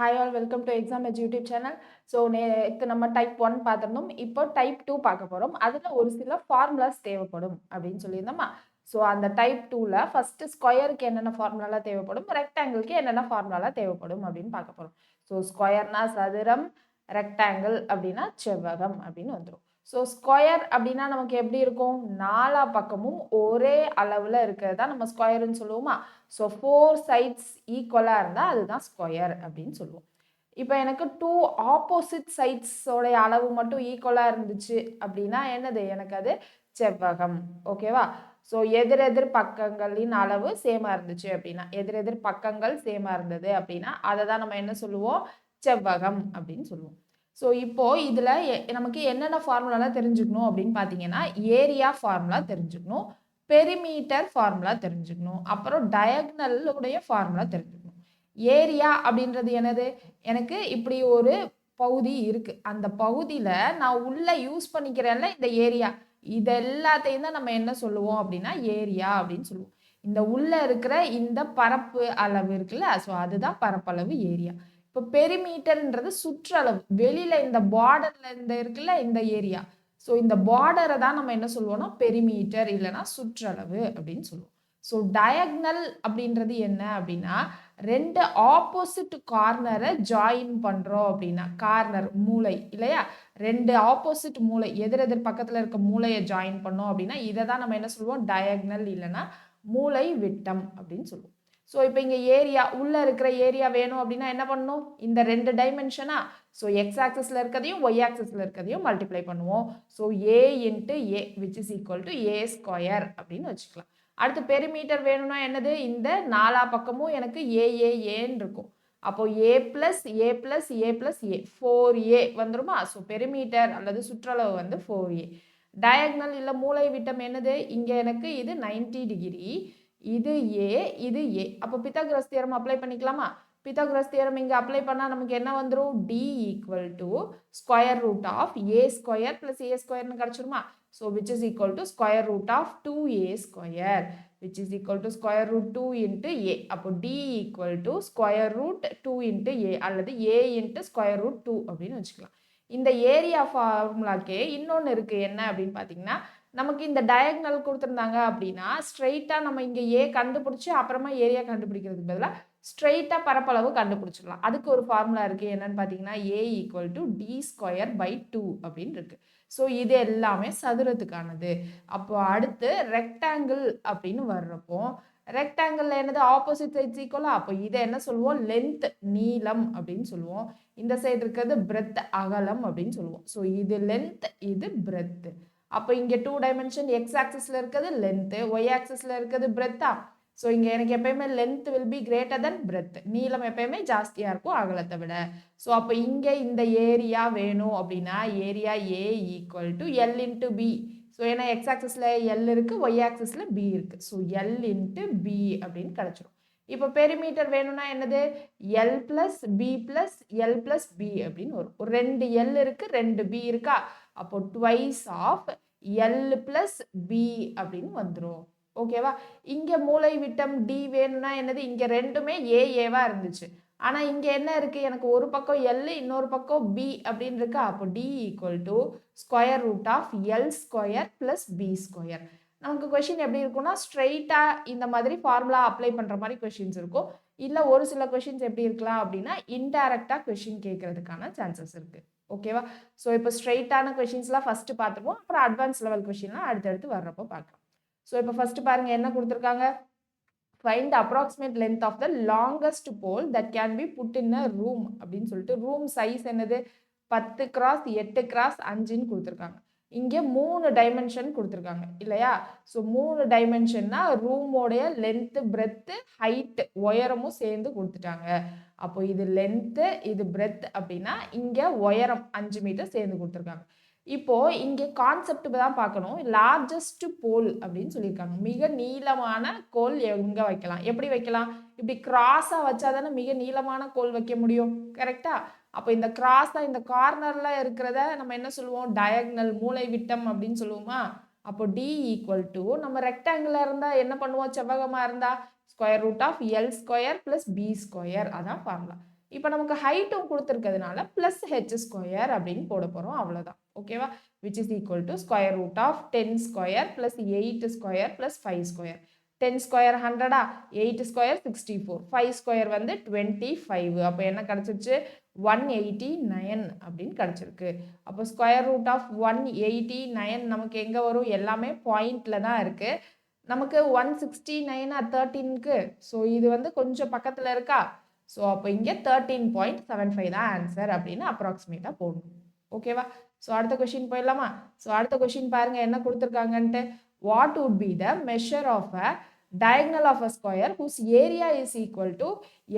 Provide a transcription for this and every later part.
Hi all, welcome to Exam Edge YouTube channel. So, நேத்து நம்ம type 1 பார்த்திருந்தோம். இப்போ டைப் 2 பார்க்க போறோம். அதுல ஒரு சில ஃபார்முலாஸ் தேவைப்படும் அப்படின்னு சொல்லியிருந்தோமா? ஸோ அந்த டைப் 2ல ஃபர்ஸ்ட் ஸ்கொயருக்கு என்னென்ன ஃபார்முலாலாம் தேவைப்படும், ரெக்டாங்கிளுக்கு என்னென்ன ஃபார்முலாலாம் தேவைப்படும் அப்படின்னு பார்க்க போறோம். ஸோ ஸ்கொயர்னா சதுரம், ரெக்டாங்கிள் அப்படின்னா செவ்வகம் அப்படின்னு வந்துடும். ஸோ ஸ்கொயர் அப்படின்னா நமக்கு எப்படி இருக்கும்? நாலா பக்கமும் ஒரே அளவில் இருக்கிறது தான் நம்ம ஸ்கொயர்னு சொல்லுவோமா? ஸோ 4 சைட்ஸ் ஈக்குவலாக இருந்தால் அதுதான் ஸ்கொயர் அப்படின்னு சொல்லுவோம். இப்போ எனக்கு 2 ஆப்போசிட் சைட்ஸோடைய அளவு மட்டும் ஈக்குவலாக இருந்துச்சு அப்படின்னா என்னது? எனக்கு அது செவ்வகம். ஓகேவா? ஸோ எதிரெதிர் பக்கங்களின் அளவு சேமாக இருந்துச்சு அப்படின்னா, எதிரெதிர் பக்கங்கள் சேமாக இருந்தது அப்படின்னா அதை தான் நம்ம என்ன சொல்லுவோம்? செவ்வகம் அப்படின்னு சொல்லுவோம். ஸோ இப்போ இதில் நமக்கு என்னென்ன ஃபார்முலாலாம் தெரிஞ்சுக்கணும் அப்படின்னு பார்த்தீங்கன்னா, ஏரியா ஃபார்முலா தெரிஞ்சுக்கணும், பெரிமீட்டர் ஃபார்முலா தெரிஞ்சுக்கணும், அப்புறம் டயக்னலுடைய ஃபார்முலா தெரிஞ்சுக்கணும். ஏரியா அப்படின்றது என்னது? எனக்கு இப்படி ஒரு பகுதி இருக்கு. அந்த பகுதியில் நான் உள்ள யூஸ் பண்ணிக்கிறேன்ல இந்த ஏரியா, இது எல்லாத்தையும் தான் நம்ம என்ன சொல்லுவோம் அப்படின்னா ஏரியா அப்படின்னு சொல்லுவோம். இந்த உள்ள இருக்கிற இந்த பரப்பு அளவு இருக்குல்ல, ஸோ அதுதான் பரப்பளவு ஏரியா. இப்போ பெரிமீட்டர்ன்றது சுற்றளவு, வெளியில இந்த பார்டர்ல இந்த இருக்குல்ல இந்த ஏரியா, ஸோ இந்த பார்டரை தான் நம்ம என்ன சொல்லுவோம்னா பெரிமீட்டர் இல்லைன்னா சுற்றளவு அப்படின்னு சொல்லுவோம். ஸோ டயக்னல் அப்படின்றது என்ன அப்படின்னா, ரெண்டு ஆப்போசிட் கார்னரை ஜாயின் பண்றோம் அப்படின்னா, கார்னர் மூலை இல்லையா, ரெண்டு ஆப்போசிட் மூலை எதிரெதிர் பக்கத்துல இருக்க மூலையை ஜாயின் பண்ணோம் அப்படின்னா இதை தான் நம்ம என்ன சொல்லுவோம்? டயக்னல் இல்லைன்னா மூலை விட்டம் அப்படின்னு சொல்லுவோம். ஸோ இப்போ இங்கே ஏரியா உள்ள இருக்கிற ஏரியா வேணும் அப்படின்னா என்ன பண்ணணும்? இந்த ரெண்டு டைமென்ஷனா, ஸோ எக்ஸ் ஆக்சஸில் இருக்கிறதையும் ஒய் ஆக்சஸில் இருக்கிறதையும் மல்டிப்ளை பண்ணுவோம். So A into A which is equal to A square அப்படின்னு வச்சுக்கலாம். அடுத்து பெரிமீட்டர் வேணும்னா என்னது? இந்த நாலா பக்கமும் எனக்கு ஏன்னு இருக்கும். அப்போ ஏ plus A plus A plus A 4a வந்துருமா? ஸோ பெரிமீட்டர் அல்லது சுற்றளவு வந்து 4a. டயக்னல் இல்லை மூலை விட்டம் என்னது? இங்கே எனக்கு இது 90 டிகிரி, இது ஏ, இது ஏ. அப்போ பித்தாகரஸ் தியரம் அப்ளை பண்ணிக்கலாமா? பித்தாகரஸ் தியரம் இங்கே அப்ளை பண்ணால் நமக்கு என்ன வந்துடும்? D equal to square root of a square plus a ஸ்கொயர்னு கிடச்சிருமா? So which is equal to square root of 2a square which is equal to square root 2 into a. அப்போ D equal to square root 2 into a அல்லது a into square root 2 அப்படின்னு வச்சுக்கலாம். இந்த area ஃபார்முலாக்கே இன்னொன்று இருக்குது. என்ன அப்படின்னு பார்த்தீங்கன்னா, நமக்கு இந்த டயக்னல் கொடுத்துருந்தாங்க அப்படின்னா ஸ்ட்ரெயிட்டாக நம்ம இங்கே ஏ கண்டுபிடிச்சி அப்புறமா ஏரியா கண்டுபிடிக்கிறதுக்கு பதிலாக ஸ்ட்ரெயிட்டாக பரப்பளவு கண்டுபிடிச்சிடலாம். அதுக்கு ஒரு ஃபார்முலா இருக்குது. என்னன்னு பார்த்தீங்கன்னா, a equal to d square by 2 அப்படின்னு இருக்குது. ஸோ இது எல்லாமே சதுரத்துக்கானது. அப்போ அடுத்து ரெக்டாங்கிள் அப்படின்னு வர்றப்போ, ரெக்டாங்கிள் என்னது? ஆப்போசிட் சைட்ஸ் ஈக்குவலா? அப்போ இதை என்ன சொல்லுவோம்? லென்த் நீளம் அப்படின்னு சொல்லுவோம். இந்த சைடு இருக்கிறது பிரெத் அகலம் அப்படின்னு சொல்லுவோம். ஸோ இது லென்த், இது பிரெத். அப்போ இங்கே 2 டைமென்ஷன் எக்ஸ் ஆக்சிஸில் இருக்கிறது லென்த்து, ஒய் ஆக்சிஸில் இருக்கிறது பிரெத்தா. ஸோ இங்கே எனக்கு எப்பயுமே length will be greater than breadth, நீளம் எப்பயுமே ஜாஸ்தியாக இருக்கும் அகலத்தை விட. ஸோ அப்போ இங்கே இந்த ஏரியா வேணும் அப்படின்னா area A equal to L into B. So ஏன்னா எக்ஸ் ஆக்சிஸில் எல் இருக்குது, ஒய் ஆக்சிஸில் பி இருக்குது. ஸோ எல் இன்ட்டு பி அப்படின்னு கிடச்சிரும். இப்போ பெரிமீட்டர் வேணும்னா என்னது? L plus B plus L plus B அப்படின்னு வரும். ஒரு ரெண்டு எல் இருக்குது, ரெண்டு பி இருக்கா, அப்போ twice of L plus B அப்படின்னு வந்துடும். ஓகேவா? இங்கே மூலை விட்டம் டி வேணும்னா என்னது? இங்கே ரெண்டுமே ஏவா இருந்துச்சு. ஆனால் இங்கே என்ன இருக்குது? எனக்கு ஒரு பக்கம் எல் இன்னொரு பக்கம் பி அப்படின்னு இருக்கா. அப்போ D equal to square root of L square plus B square. நமக்கு கொஷின் எப்படி இருக்கும்னா ஸ்ட்ரெயிட்டாக இந்த மாதிரி ஃபார்முலா அப்ளை பண்ணுற மாதிரி கொஷின்ஸ் இருக்கும். இல்லை ஒரு சில கொஷின்ஸ் எப்படி இருக்கலாம் அப்படின்னா இன்டைரக்டாக கொஷின் கேட்கறதுக்கான சான்சஸ் இருக்குது. ஓகேவா? ஸோ இப்போ ஸ்ட்ரெயிட்டான கொஷின்ஸ்லாம் ஃபஸ்ட்டு பார்த்துப்போம், அப்புறம் அட்வான்ஸ் லெவல் கொஷின்லாம் அடுத்தடுத்து வர்றப்போ பார்க்கலாம். ஸோ இப்போ ஃபஸ்ட்டு பாருங்கள் என்ன கொடுத்துருக்காங்க? Find approximate length of the longest pole that can be put in a room அப்படின்னு சொல்லிட்டு ரூம் சைஸ் என்னது? 10 x 8 x 5ன்னு கொடுத்துருக்காங்க. இங்கே 3 டைமென்ஷன் கொடுத்துருக்காங்க இல்லையா? ஸோ 3 டைமென்ஷன்னா ரூமோடைய லென்த்து, பிரெத்து, ஹைட்டு, உயரமும் சேர்ந்து கொடுத்துட்டாங்க. அப்போ இது லென்த்து, இது பிரெத் அப்படின்னா இங்கே உயரம் 5 மீட்டர் சேர்ந்து கொடுத்துருக்காங்க. இப்போ இங்கே கான்செப்ட் தான் பார்க்கணும். லார்ஜஸ்ட் போல் அப்படின்னு சொல்லியிருக்காங்க. மிக நீளமான கோல் எங்கே வைக்கலாம்? எப்படி வைக்கலாம்? இப்படி கிராஸாக வச்சா தானே மிக நீளமான கோல் வைக்க முடியும். கரெக்டா? அப்போ இந்த கிராஸாக இந்த கார்னரில் இருக்கிறத நம்ம என்ன சொல்லுவோம்? டயக்னல் மூலை விட்டம் அப்படின்னு சொல்லுவோமா? அப்போ டி ஈக்குவல் டு நம்ம ரெக்டாங்கிளாக இருந்தால் என்ன பண்ணுவோம்? செவ்வகமாக இருந்தால் square root of L square plus B square, அதான் ஃபார்முலா. இப்போ நமக்கு ஹைட்டும் கொடுத்துருக்கிறதுனால ப்ளஸ் ஹெச் ஸ்கொயர் அப்படின்னு போட போகிறோம், அவ்வளோதான். ஓகேவா? Which is equal to square root of 10 square plus 8 square plus 5 square. 10 square 100, 8 square 64, 5 square வந்து 25. அப்போ என்ன கிடச்சிருச்சு? 189 அப்படின்னு கிடச்சிருக்கு. அப்போ ஸ்கொயர் ரூட் ஆஃப் 189 நமக்கு எங்கே வரும்? எல்லாமே பாயிண்டில் தான் இருக்குது. நமக்கு 169 13க்கு. ஸோ இது வந்து கொஞ்சம் பக்கத்தில் இருக்கா? ஸோ அப்போ இங்கே 13.75 தான் ஆன்சர் அப்படின்னு அப்ராக்சிமேட்டாக போடணும். ஓகேவா? ஸோ அடுத்த கொஷின் போயிடலாமா? ஸோ அடுத்த கொஷின் பாருங்கள் என்ன கொடுத்துருக்காங்கன்ட்டு. What would be the measure of a diagonal of a square whose area is equal to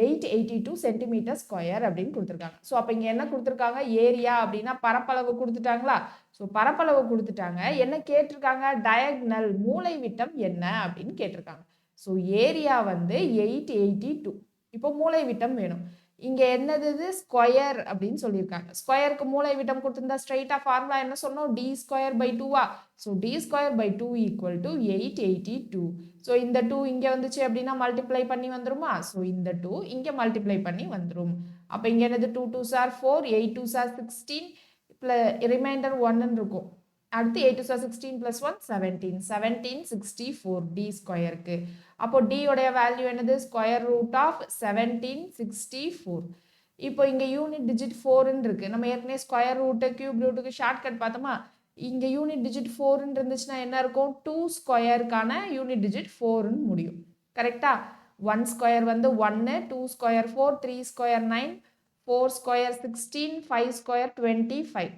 882 centimeter square அப்படின்னு கொடுத்துருக்காங்க. ஸோ அப்போ இங்கே என்ன கொடுத்துருக்காங்க? ஏரியா அப்படின்னா பரப்பளவு கொடுத்துட்டாங்களா? ஸோ பரப்பளவு கொடுத்துட்டாங்க. என்ன கேட்டிருக்காங்க? டயக்னல் மூலை விட்டம் என்ன அப்படின்னு கேட்டிருக்காங்க. ஸோ ஏரியா வந்து 882. இப்போ மூலை விட்டம் வேணும். இங்கே என்னது? இது ஸ்கொயர் அப்படின்னு சொல்லியிருக்காங்க. ஸ்கொயருக்கு மூலை விட்டம் கொடுத்துருந்தா ஸ்ட்ரைட்டாக ஃபார்முலா என்ன சொன்னோம்? டி ஸ்கொயர் பை 2வா? So d square by 2 equal to 882. So இந்த 2 இங்கே வந்துச்சு அப்படின்னா மல்டிப்ளை பண்ணி வந்துருமா? ஸோ இந்த 2 இங்கே மல்டிப்ளை பண்ணி வந்துடும். அப்போ இங்கே என்னது? 2 2s are 4, 8 2s are 16, reminder 1 இருக்கும். அடுத்து 8 2s are 16 plus 1 17, 1764 டி ஸ்கொயருக்கு. அப்போ டி உடைய வேல்யூ என்னது? Square root of 1764. இப்போ இங்கே யூனிட் டிஜிட் 4ன்னு இருக்கு. நம்ம ஏற்கனவே ஸ்கொயர் ரூட்டு கியூப் ரூட்டுக்கு ஷார்ட்கட் பார்த்தோமா? இங்கே யூனிட் டிஜிட் 4ன்னு இருந்துச்சுன்னா என்ன இருக்கும்? 2 ஸ்கொயருக்கான யூனிட் டிஜிட் 4ன்னு முடியும். கரெக்டா? 1 ஸ்கொயர் வந்து 1, 2 ஸ்கொயர் 4, 3 ஸ்கொயர் 9, 4 ஸ்கொயர் 16, 5 ஸ்கொயர் 25.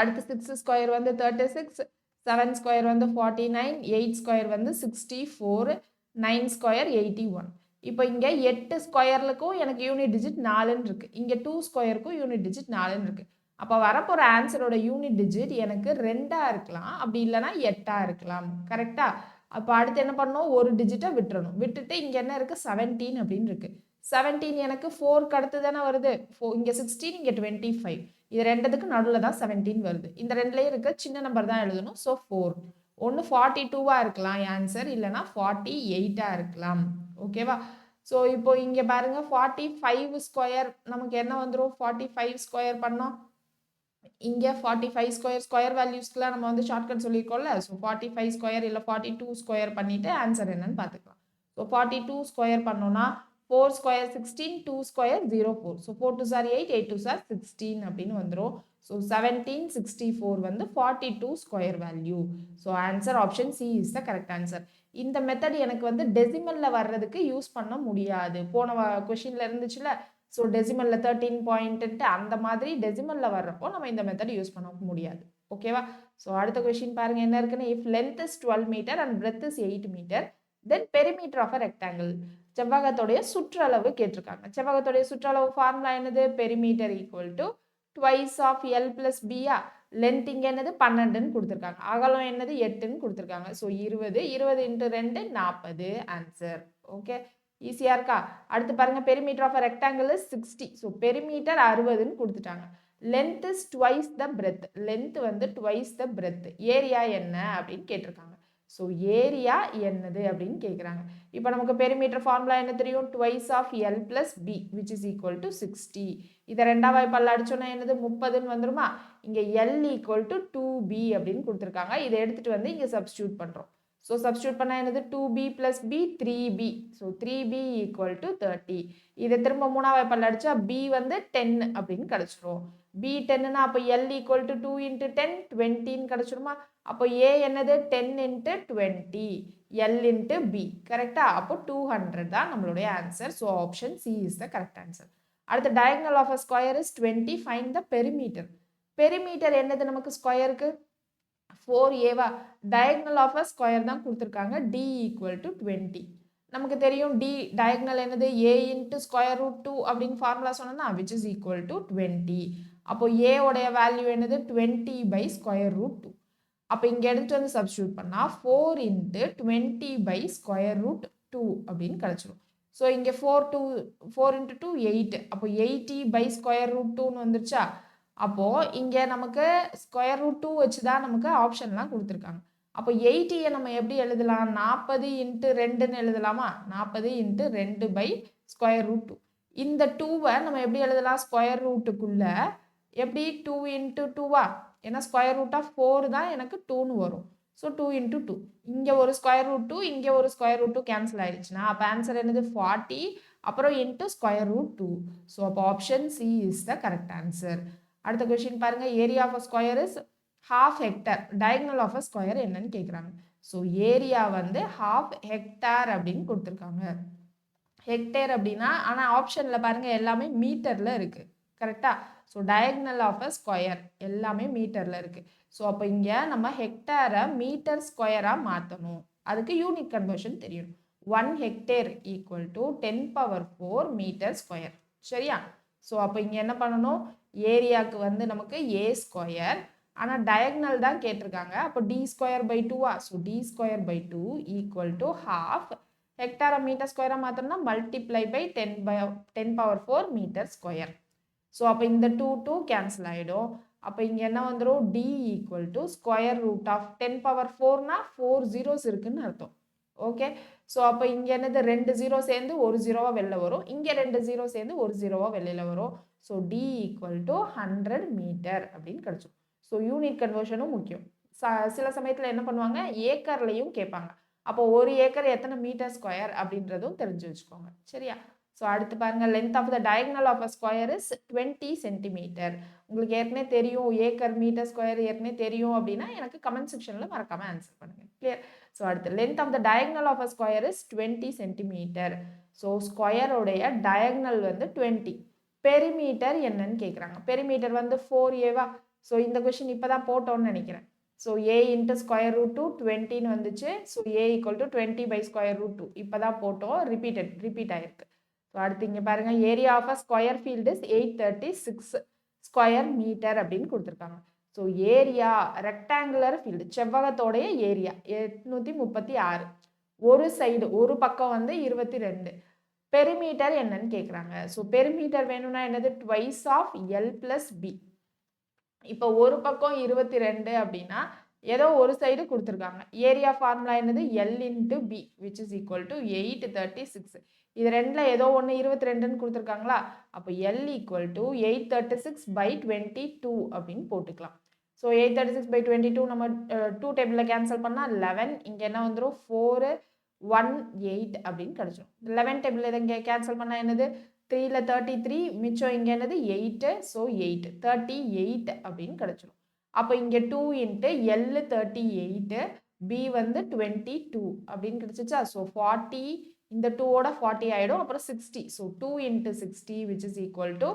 அடுத்து 6 ஸ்கொயர் வந்து 36, 7 ஸ்கொயர் வந்து 49, 8 ஸ்கொயர் வந்து 64, 9 ஸ்கொயர் 81. இப்போ இங்கே 8 ஸ்கொயர்லுக்கும் எனக்கு யூனிட் டிஜிட் 4ன்னு இருக்கு. இங்கே 2 ஸ்கொயருக்கும் யூனிட் டிஜிட் 4ன்னு இருக்கு. அப்போ வரப்போகிற ஆன்சரோட யூனிட் டிஜிட் எனக்கு 2ஆக இருக்கலாம், அப்படி இல்லைனா 8ஆக இருக்கலாம். கரெக்டா? அப்போ அடுத்து என்ன பண்ணணும்? ஒரு டிஜிட்டை விட்டுறணும். விட்டுட்டு இங்கே என்ன இருக்குது? 17 அப்படின்னு இருக்கு. 17 எனக்கு 4க்கு அடுத்து தானே வருது. இங்கே 16, இங்கே 25. இது ரெண்டுத்துக்கு நடுவில் தான் 17 வருது. இந்த ரெண்டுலேயும் இருக்க சின்ன நம்பர் தான் எழுதணும். ஸோ 4. ஒன்று 42வாக இருக்கலாம் ஆன்சர், இல்லைனா 48ஆக இருக்கலாம். ஓகேவா? ஸோ இப்போ இங்கே பாருங்க 45 ஸ்கொயர் நமக்கு என்ன வந்துடும்? 45 ஸ்கொயர் பண்ணோம். இங்கே 45 ஸ்கொயர் ஸ்கொயர் வேல்யூஸ்க்குலாம் நம்ம வந்து ஷார்ட்கட் சொல்லியிருக்கோம்ல. ஸோ 45 ஸ்கொயர் இல்லை 42 ஸ்கொயர் பண்ணிவிட்டு ஆன்சர் என்னன்னு பார்த்துக்கலாம். ஸோ 42 ஸ்கொயர் பண்ணோன்னா 4 square 16, 2 square 04. So 4 2s are 8, 8 2s are 16 அப்படின்னு வந்துடும். ஸோ 1764 வந்து 42 square value. So answer option C is the correct answer. இந்த மெத்தட் எனக்கு வந்து டெசிமலில் வர்றதுக்கு யூஸ் பண்ண முடியாது. போன கொஷினில் இருந்துச்சுல. ஸோ டெசிமலில் 13 பாயிண்ட்டு அந்த மாதிரி டெசிமலில் வர்றப்போ நம்ம இந்த மெத்தட் யூஸ் பண்ண முடியாது. ஓகேவா? ஸோ அடுத்த கொஷின் பாருங்கள் என்ன இருக்குன்னு. If length is 12 metre and breadth is 8 metre then perimeter of a rectangle. செவ்வகத்தோடைய சுற்றளவு கேட்டிருக்காங்க. செவ்வகத்தோடைய சுற்றளவு ஃபார்முலா என்னது? Perimeter equal to twice of L plus பியா. லென்த் இங்கே என்னது? 12ன்னு கொடுத்துருக்காங்க. அகலம் என்னது? 8ன்னு கொடுத்துருக்காங்க. So 20, 20 × 2 40 answer. ஓகே, ஈஸியாக இருக்கா? அடுத்து பாருங்க, perimeter of a rectangle is 60. So perimeter 60ன்னு கொடுத்துட்டாங்க. Length is twice the breadth. Length வந்து ட்வைஸ் த பிரெத். ஏரியா என்ன அப்படின்னு கேட்டிருக்காங்க. ஸோ ஏரியா என்னது அப்படின்னு கேட்குறாங்க. இப்போ நமக்கு பெரிமீட்டர் ஃபார்முலா என்ன தெரியும்? Twice of L plus B which is equal to 60. இதை ரெண்டாவது வாய்ப்பால் அடிச்சோன்னா என்னது? 30ன்னு வந்துருமா? இங்கே எல் ஈக்குவல் டு 2b அப்படின்னு கொடுத்துருக்காங்க. இதை எடுத்துகிட்டு வந்து இங்கே சப்ஸ்டியூட் பண்ணுறோம். ஸோ சப்ஸ்டியூட் பண்ணால் என்னது? 2b + b 3b. So 3b equal to 30. இதை திரும்ப மூணாவது வாய்ப்பால் அடித்தா b வந்து 10 அப்படின்னு கிடச்சிரும். b 10ன்னா அப்போ l ஈக்குவல் டு 2 × 10 20ன்னு கிடச்சிருமா? அப்போ a என்னது? 10 × 20 l × b. கரெக்டா? அப்போ 200 தான் நம்மளுடைய answer. So option C is the correct answer. அடுத்த diagonal of a square is 20. Find the perimeter. Perimeter என்னது நமக்கு ஸ்கொயருக்கு? 4a. Diagonal of a square தான் கொடுத்துருக்காங்க. d equal to 20. நமக்கு தெரியும் d டயகனல் என்னது? a × √2 அப்படின்னு ஃபார்முலா சொன்னோம்னா விச் இஸ் ஈக்குவல் டு 20. அப்போ a உடைய வேல்யூ என்னது? 20/√2. அப்போ இங்கே எடுத்துகிட்டு வந்து சப்ஸ்டியூட் பண்ணால் 4 × 20/√2 அப்படின்னு கிடச்சிரும். ஸோ இங்கே 4 × 2 8. அப்போ 80/√2ன்னு வந்துருச்சா? அப்போது இங்கே நமக்கு √2 வச்சு தான் நமக்கு ஆப்ஷன்லாம் கொடுத்துருக்காங்க. அப்போ 80யை நம்ம எப்படி எழுதலாம்? 40 × 2ன்னு எழுதலாமா? 40 × 2/√2. இந்த 2வை நம்ம எப்படி எழுதலாம்? ஸ்கொயர் ரூட்டுக்குள்ள எப்படி 2 இன்ட்டு 2வா? ஏன்னா ஸ்கொயர் ரூட் ஆஃப் 4 தான் எனக்கு 2ன்னு வரும். So 2 into 2. இங்கே ஒரு ஸ்கொயர் ரூட் 2, இங்கே ஒரு ஸ்கொயர் ரூட் 2 கேன்சல் ஆயிடுச்சுன்னா அப்போ ஆன்சர் என்னது? 40 அப்புறம் இன்ட்டு ஸ்கொயர் ரூட் 2. ஸோ அப்போ option C is the correct answer. அடுத்த கொஸ்டின் பாருங்க. Area of a square is half hectare. Diagonal of a square என்னன்னு கேட்குறாங்க. ஸோ ஏரியா வந்து half hectare அப்படின்னு கொடுத்துருக்காங்க. ஹெக்டேர் அப்படின்னா, ஆனால் ஆப்ஷனில் பாருங்க எல்லாமே மீட்டரில் இருக்குது. கரெக்டா? So diagonal of a square எல்லாமே மீட்டரில் இருக்குது. ஸோ அப்போ இங்கே நம்ம ஹெக்டேரை மீட்டர் ஸ்கொயராக மாற்றணும். அதுக்கு யூனிட் கன்வர்ஷன் தெரியணும். 1 hectare equal to 10⁴ metre square. சரியா? ஸோ அப்போ இங்கே என்ன பண்ணணும்? ஏரியாவுக்கு வந்து நமக்கு ஏ ஸ்கொயர், ஆனால் டயகனல் தான் கேட்டிருக்காங்க. அப்போ டி ஸ்கொயர் பை 2வா? So d square by 2 equal to half ஹெக்டாரை மீட்டர் ஸ்கொயராக மாற்றோம்னா multiply by 10⁴ metre square. So அப்போ இந்த 2 கேன்சல் ஆகிடும். அப்போ இங்கே என்ன வந்துடும்? D equal to square root of 10⁴னா 4 zeros இருக்குன்னு அர்த்தம். ஓகே. ஸோ அப்போ இங்கே என்னது? 2 0 சேர்ந்து ஒரு 0வா வெளில வரும். இங்கே 2 0 சேர்ந்து ஒரு 0வா வெளியில் வரும். So D equal to 100 metre அப்படின்னு கிடச்சிடும். ஸோ யூனிட் கன்வர்ஷனும் முக்கியம். சில சமயத்தில் என்ன பண்ணுவாங்க? ஏக்கர்லையும் கேட்பாங்க. அப்போ ஒரு ஏக்கர் எத்தனை மீட்டர் ஸ்கொயர் அப்படின்றதும் தெரிஞ்சு வச்சுக்கோங்க. சரியா? ஸோ அடுத்து பாருங்க. Length of the diagonal of a square is 20 centimetre. உங்களுக்கு ஏற்கனவே தெரியும், ஏக்கர் மீட்டர் ஸ்கொயர் ஏற்கனவே தெரியும் அப்படின்னா எனக்கு கமெண்ட் செக்ஷனில் மறக்காம ஆன்சர் பண்ணுங்க. கிளியர்? ஸோ அடுத்து length of the diagonal of a square is 20 centimetre. So ஸ்கொயருடைய டயகனல் வந்து 20. பெரிமீட்டர் என்னன்னு கேட்குறாங்க. பெரிமீட்டர் வந்து 4a. ஸோ இந்த கொஸ்டின் இப்போ தான் போட்டோன்னு நினைக்கிறேன். So A into square root 2 20ன்னு வந்துச்சு. So A equal to 20 by square root 2 இப்போ தான் போட்டோம். ரிப்பீட் ஆயிருக்கு. ஸோ அடுத்து இங்கே பாருங்கள். Area of a square field is 836 square metre அப்படின்னு கொடுத்துருக்காங்க. ஸோ ஏரியா ரெக்டாங்குலர் ஃபீல்டு செவ்வகத்தோடைய ஏரியா 836. ஒரு சைடு ஒரு பக்கம் வந்து 22. பெரிமீட்டர் என்னன்னு கேட்குறாங்க. ஸோ பெரிமீட்டர் வேணும்னா என்னது? Twice of L plus B. இப்போ ஒரு பக்கம் 22 அப்படின்னா ஏதோ ஒரு சைடு கொடுத்துருக்காங்க. ஏரியா ஃபார்முலா என்னது? L into B which is equal to 836. இது ரெண்டில் ஏதோ ஒன்று 22ன்னு கொடுத்துருக்காங்களா? அப்போ எல் ஈக்குவல் டு 836 பை 22 அப்படின்னு போட்டுக்கலாம். ஸோ 836 பை 22 நம்ம 2 டேபிளில் கேன்சல் பண்ணால் 11. இங்கே என்ன வந்துடும்? 4 1 8 அப்படின்னு கிடச்சிடும். 11 டேபிளில் இதை இங்கே கேன்சல் பண்ணால் என்னது? 3ல 33 மிச்சம் இங்கே என்னது? 8. ஸோ 8 38 அப்படின்னு கிடச்சிடும். அப்போ இங்கே 2 இன்ட்டு எல் 38 பி வந்து 22 அப்படின்னு கிடச்சிச்சா? ஸோ 40 இந்த 2ஓட 40 ஆகிடும். அப்புறம் 60. So 2 into 60 which is equal to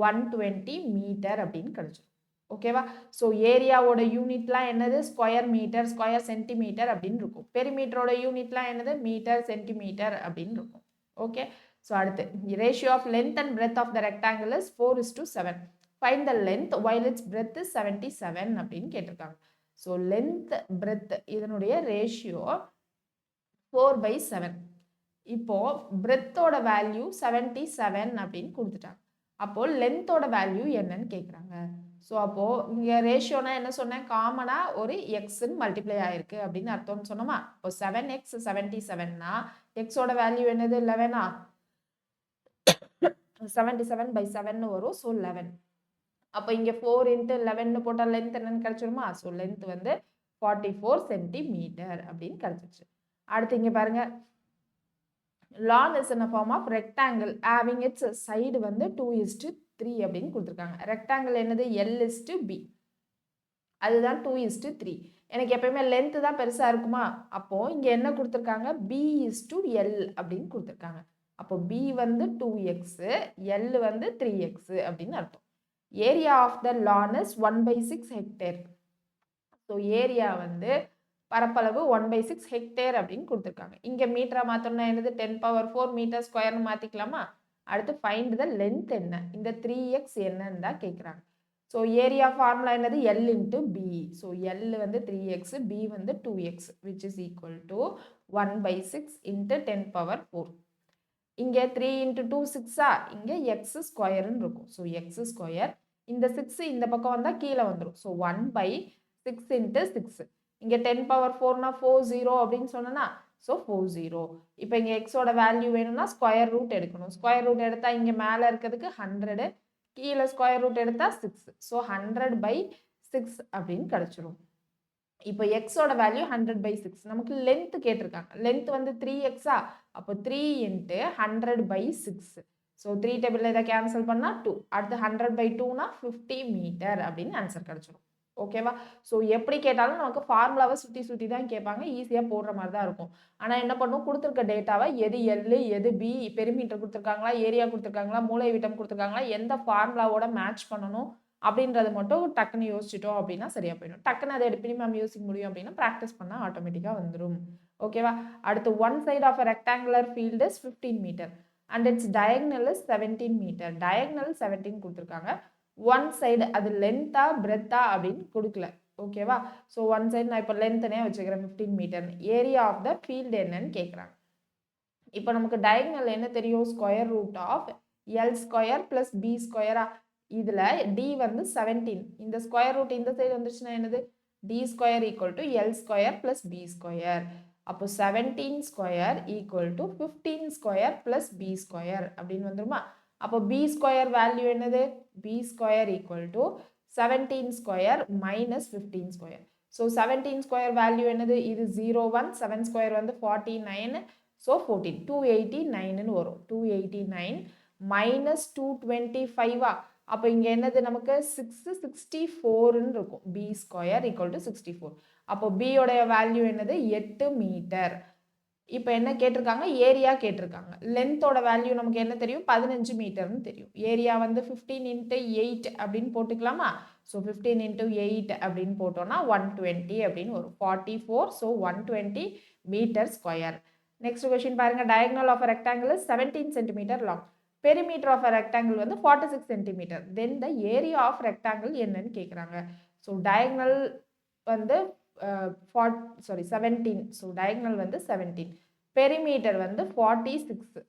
120 metre அப்படின்னு கிடச்சிடும். ஓகேவா? ஸோ ஏரியாவோட யூனிட்லாம் என்னது? ஸ்கொயர் மீட்டர், ஸ்கொயர் சென்டிமீட்டர் அப்படின்னு இருக்கும். பெரிமீட்டரோட யூனிட்லாம் என்னது? மீட்டர், சென்டிமீட்டர் அப்படின்னு இருக்கும். ஓகே. ஸோ அடுத்து ratio of length and breadth of the rectangle is 4:7. Find the length while its breadth is 77 அப்படின்னு கேட்டிருக்காங்க. ஸோ லென்த் பிரெத் இதனுடைய ரேஷியோ 4/7. இப்போ பிரெத்தோட வேல்யூ 77 அப்படின்னு கொடுத்துட்டாங்க. அப்போ லென்த்தோட வேல்யூ என்னன்னு கேட்குறாங்க. ஸோ அப்போ இங்கே ரேஷியோனா என்ன சொன்னேன்? காமனா ஒரு எக்ஸ்ன்னு மல்டிப்ளை ஆயிருக்கு அப்படின்னு அர்த்தம்னு சொன்னோமா? இப்போ 7x 77னா எக்ஸோட வேல்யூ என்னது? 11ஆ? 77/7 வரும். ஸோ 11. அப்போ இங்கே 4 இன்ட்டு 11 போட்டால் லென்த் என்னன்னு கிடச்சிருமா? ஸோ லென்த் வந்து 44 சென்டிமீட்டர் அப்படின்னு கிடச்சிருச்சு. அடுத்து இங்கே பாருங்க. lawn is in a form of rectangle having its side வந்து 2:3 அப்படின்னு கொடுத்துருக்காங்க. ரெக்டாங்கிள் என்னது? L/B. அதுதான் 2:3. எனக்கு எப்பயுமே லென்த் தான் பெருசாக இருக்குமா? அப்போ இங்கே என்ன கொடுத்துருக்காங்க? B/L அப்படின்னு கொடுத்துருக்காங்க. அப்போ B வந்து 2x, L வந்து 3x அப்படின்னு அர்த்தம். Area of the lawn is 1/6 hectare. So area வந்து பரப்பளவு 1/6 ஹெக்டேர் அப்படின்னு கொடுத்துருக்காங்க. இங்கே மீட்டரா மாற்றோம்னா என்னது? 10⁴ மீட்டர் ஸ்கொயர்னு மாற்றிக்கலாமா? அடுத்து ஃபைண்ட் த லென்த் என்ன? இந்த 3x என்னன்னு தான் கேட்குறாங்க. ஸோ ஏரியா ஃபார்முலா என்னது? L into B. So L வந்து 3x, பி வந்து 2x which is equal to 1/6 into 10⁴. இங்கே 3 இன்ட்டு 2 6ஆ? இங்கே எக்ஸ் ஸ்கொயர்னு இருக்கும். So X square. இந்த 6 இந்த பக்கம் வந்தால் கீழே வந்துடும். So 1/6 into 6. இங்கே 10⁴ 40 அப்படின்னு சொன்னா ஸோ 40. இப்போ இங்கே எக்ஸோட வேல்யூ வேணும்னா ஸ்கொயர் ரூட் எடுக்கணும். ஸ்கொயர் ரூட் எடுத்தால் இங்கே மேலே இருக்கிறதுக்கு 100, கீழே ஸ்கொயர் ரூட் எடுத்தால் 6. ஸோ 100/6 அப்படின்னு கிடச்சிரும். இப்போ எக்ஸோட வேல்யூ 100/6. நமக்கு லென்த் கேட்டிருக்காங்க. லென்த் வந்து 3x-ஆ, அப்போ 3 × 100/6. ஸோ 3 டேபிளில் இதை கேன்சல் பண்ணால் 2. அடுத்து 100/2னா 50 மீட்டர் அப்படின்னு ஆன்சர் கிடச்சிரும். ஓகேவா? ஸோ எப்படி கேட்டாலும் நமக்கு ஃபார்முலாவை சுற்றி சுற்றி தான் கேட்பாங்க. ஈஸியாக போடுற மாதிரி தான் இருக்கும். ஆனால் என்ன பண்ணும், கொடுத்துருக்க டேட்டாவை எது எல் எது பி, பெரிமீட்டர் கொடுத்துருக்காங்களா, ஏரியா கொடுத்துருக்காங்களா, மூலை விட்டம் கொடுத்துருக்காங்களா, எந்த ஃபார்முலாவோட மேட்ச் பண்ணணும் அப்படின்றது மட்டும் டக்குன்னு யோசிச்சிட்டோம் அப்படின்னா சரியாக போயிடும். டக்குன்னு அதை எப்படி மேம் யோசிக்க முடியும் அப்படின்னா ப்ராக்டிஸ் பண்ணால் ஆட்டோமேட்டிக்காக வந்துடும். ஓகேவா? அடுத்து one side of a rectangular field is 15 metre and its diagonal is 17 metre. Diagonal 17 கொடுத்துருக்காங்க. ஒன் சைடு அது லென்த்தா பிரெத்தா அப்படின்னு கொடுக்கல. ஓகேவா? ஸோ ஒன் சைடு நான் இப்போ லென்த்தனே வச்சுக்கிறேன் 15 metre. Area of the field என்னன்னு கேட்குறாங்க. இப்போ நமக்கு டயக்னல் என்ன தெரியும், square root of L square plus b ஸ்கொயரா. இதில் டி வந்து 17, இந்த ஸ்கொயர் ரூட் இந்த சைடு வந்துருச்சுன்னா என்னது, D square equal to L square plus B square. அப்போ 17 square equal to 15 square plus B square அப்படின்னு வந்துருமா. அப்போ பி ஸ்கொயர் வேல்யூ என்னது, B square equal to 17 square minus 15 square. So 17 square value என்னது, இது 01, 7 ஸ்கொயர் வந்து 49, ஸோ 14, 289ன்னு வரும். 289 minus 225-ஆ. அப்போ இங்கே என்னது நமக்கு 664ன்னு இருக்கும். B square equal to 64. அப்போ பியோடைய வேல்யூ என்னது, 8 மீட்டர். இப்போ என்ன கேட்டிருக்காங்க, ஏரியா கேட்டிருக்காங்க. லென்த்தோட வேல்யூ நமக்கு என்ன தெரியும், 15 மீட்டர்னு தெரியும். ஏரியா வந்து 15 × 8 அப்படின்னு போட்டுக்கலாமா. ஸோ 15 × 8 அப்படின்னு போட்டோம்னா 120 அப்படின்னு வரும். 44, so 120 metre square. Next question பாருங்க. Diagonal of a rectangle is 17 centimetre long. Perimeter of a rectangle வந்து 46 centimetre. Then the area of rectangle என்னன்னு கேட்குறாங்க. ஸோ டயக்னல் வந்து 17. ஸோ டயக்னல் வந்து 17, பெரிமீட்டர் வந்து 46.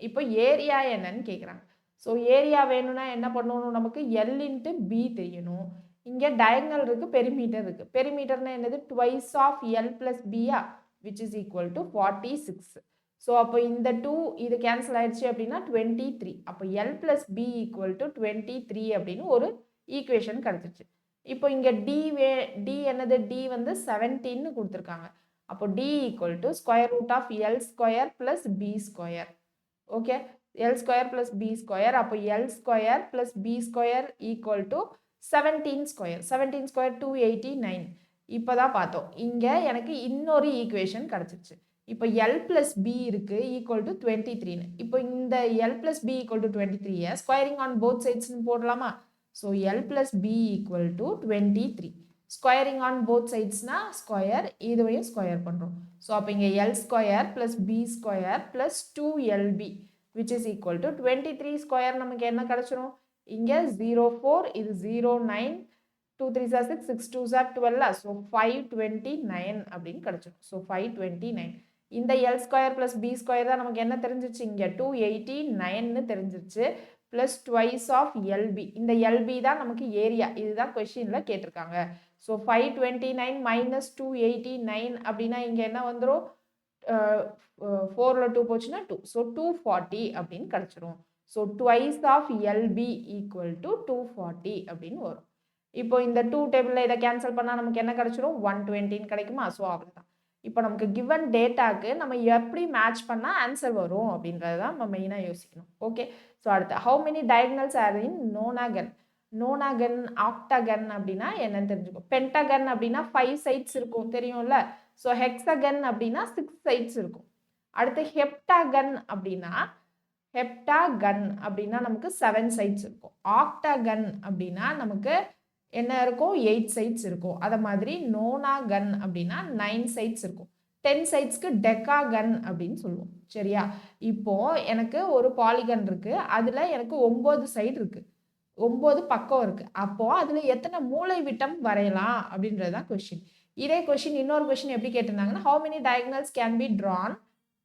இப்போ ஏரியா என்னன்னு கேட்குறாங்க. ஸோ ஏரியா வேணும்னா என்ன பண்ணணும், நமக்கு எல் × பி தெரியணும். இங்கே டயக்னல் இருக்குது, பெரிமீட்டர் இருக்குது. பெரிமீட்டர்னா என்னது, ட்வைஸ் ஆஃப் எல் ப்ளஸ் பியா, which is equal to 46. So அப்போ இந்த 2 இது கேன்சல் ஆயிடுச்சு அப்படின்னா 23. அப்போ L plus B equal to 23 அப்படின்னு ஒரு ஈக்குவேஷன் கிடச்சிருச்சு. இப்போ இங்கே டி என்னது, டி வந்து 17ன்னு கொடுத்துருக்காங்க. அப்போ D equal to square root of L square plus B square. Okay, l square plus B square. அப்போ l square plus B square equal to 17 square. 17 square 289. இப்போ தான் பார்த்தோம், இங்கே எனக்கு இன்னொரு ஈக்குவேஷன் கிடச்சிருச்சு. இப்போ எல் ப்ளஸ் பி இருக்குது ஈக்குவல் டு 23ன்னு. இப்போ இந்த l plus B equal to 23 squaring on both சைட்ஸ்ன்னு போடலாமா. So l plus B equal to 23. Squaring on both சைட்ஸ்னா ஸ்கொயர், இதுவையும் ஸ்கொயர் பண்ணுறோம். ஸோ அப்போ இங்கே l square plus B square plus 2LB which is equal to 23 square. நமக்கு என்ன கிடச்சிரும், இங்கே 04, இது 09, 2 3s are 6, 6 2s are 12. So 529 அப்படின்னு கிடச்சிரும். ஸோ 529. இந்த L square plus B square தான் நமக்கு என்ன தெரிஞ்சிச்சு, இங்கே 289ன்னு தெரிஞ்சிருச்சு. Plus twice of L B. இந்த எல்பி தான் நமக்கு ஏரியா. இதுதான் கொஸ்டினில் கேட்டிருக்காங்க. ஸோ 529 மைனஸ் 289 அப்படின்னா இங்கே என்ன வந்துடும், 4ல் 2 போச்சுன்னா 2. ஸோ 240 அப்படின்னு கிடச்சிரும். So twice of L B equal to 240 அப்படின்னு வரும். இப்போ இந்த 2 டேபிளில் இதை கேன்சல் பண்ணால் நமக்கு என்ன கிடச்சிரும், 120 கிடைக்குமா. ஸோ அவ்வளோதான். இப்போ நமக்கு கிவன் டேட்டாக்கு நம்ம எப்படி மேட்ச் பண்ணால் ஆன்சர் வரும் அப்படின்றது தான் நம்ம மெயினாக யோசிக்கணும். ஓகே, ஸோ அடுத்து ஹவு மெனி டயகனல்ஸ் ஆர் இன் நோனாகன். நோனாகன், ஆக்டாகன் அப்படின்னா என்னன்னு தெரிஞ்சுக்கும். பென்டாகன் அப்படின்னா 5 சைட்ஸ் இருக்கும், தெரியும்ல. ஸோ ஹெக்ஸாகன் அப்படின்னா 6 சைட்ஸ் இருக்கும். அடுத்து ஹெப்டாகன் அப்படின்னா நமக்கு 7 சைட்ஸ் இருக்கும். ஆக்டாகன் அப்படின்னா நமக்கு என்ன இருக்கும், 8 சைட்ஸ் இருக்கும். அதை மாதிரி நோனாகன் அப்படின்னா 9 சைட்ஸ் இருக்கும். 10 சைட்ஸ்க்கு டெக்காகன் அப்படின்னு சொல்லுவோம். சரியா, இப்போ எனக்கு ஒரு பாலிகன் இருக்கு, அதுல எனக்கு 9 சைடு இருக்கு, 9 பக்கம் இருக்கு. அப்போ அதுல எத்தனை மூலை விட்டம் வரையலாம் அப்படின்றதுதான் கொஸ்டின். இதே கொஸ்டின் இன்னொரு கொஸ்டின் எப்படி கேட்டிருந்தாங்கன்னா, how many diagonals can be drawn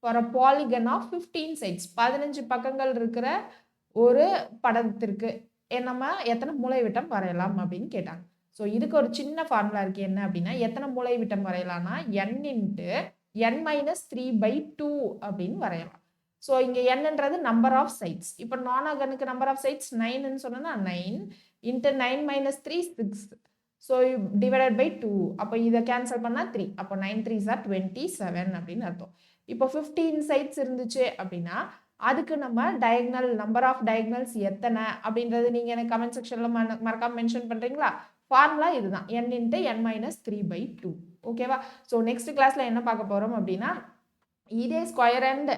for a polygon of 15 sides. 15 பக்கங்கள் இருக்கிற ஒரு படத்திற்கு நம்ம எத்தனை மூலை விட்டம் வரையலாம் அப்படின்னு கேட்டாங்க. ஸோ இதுக்கு ஒரு சின்ன ஃபார்முலா இருக்கு. என்ன அப்படின்னா, எத்தனை மூலை விட்டம் வரையலாம்னா n × n மைனஸ் 3/2 அப்படின்னு வரையலாம். ஸோ இங்கே என்னன்றது நம்பர் ஆஃப் சைட்ஸ். இப்போ நானாகனுக்கு நம்பர் ஆஃப் சைட்ஸ் 9ன்னு சொன்னோன்னா 9 into 9 minus 3 6. So divided by 2. அப்போ இதை கேன்சல் பண்ணால் 3. அப்போ 9 3s are 27 அப்படின்னு அர்த்தம். இப்போ 15 சைட்ஸ் இருந்துச்சு அப்படின்னா அதுக்கு நம்ம டயக்னல் நம்பர் ஆஃப் டயக்னல்ஸ் எத்தனை அப்படின்றது நீங்கள் எனக்கு கமெண்ட் செக்ஷனில் மறக்காமல் மென்ஷன் பண்ணுறீங்களா? ஃபார்முலா இதுதான் n இன்ட்டு n மைனஸ் 3/2. ஓகேவா? ஸோ நெக்ஸ்ட் கிளாஸில் என்ன பார்க்க போகிறோம் அப்படின்னா இதே ஸ்கொயர் அண்ட்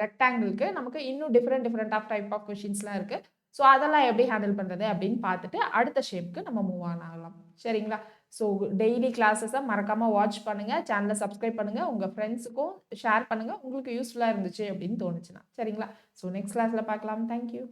ரெக்டாங்கிளுக்கு நமக்கு இன்னும் டிஃப்ரெண்ட் ஆஃப் டைப் ஆஃப் கொஷின்ஸ்லாம் இருக்குது. ஸோ அதெல்லாம் எப்படி ஹேண்டில் பண்ணுறது அப்படின்னு பார்த்துட்டு அடுத்த ஷேப்க்கு நம்ம மூவ் ஆன் ஆகலாம். சரிங்களா? ஸோ டெய்லி கிளாஸஸை மறக்காமல் வாட்ச் பண்ணுங்கள், சேனலை சப்ஸ்கிரைப் பண்ணுங்கள், உங்கள் ஃப்ரெண்ட்ஸுக்கும் ஷேர் பண்ணுங்கள் உங்களுக்கு யூஸ்ஃபுல்லாக இருந்துச்சு அப்படின்னு தோணுச்சுன்னா. சரிங்களா? ஸோ நெக்ஸ்ட் கிளாஸில் பார்க்கலாம். தேங்க்யூ.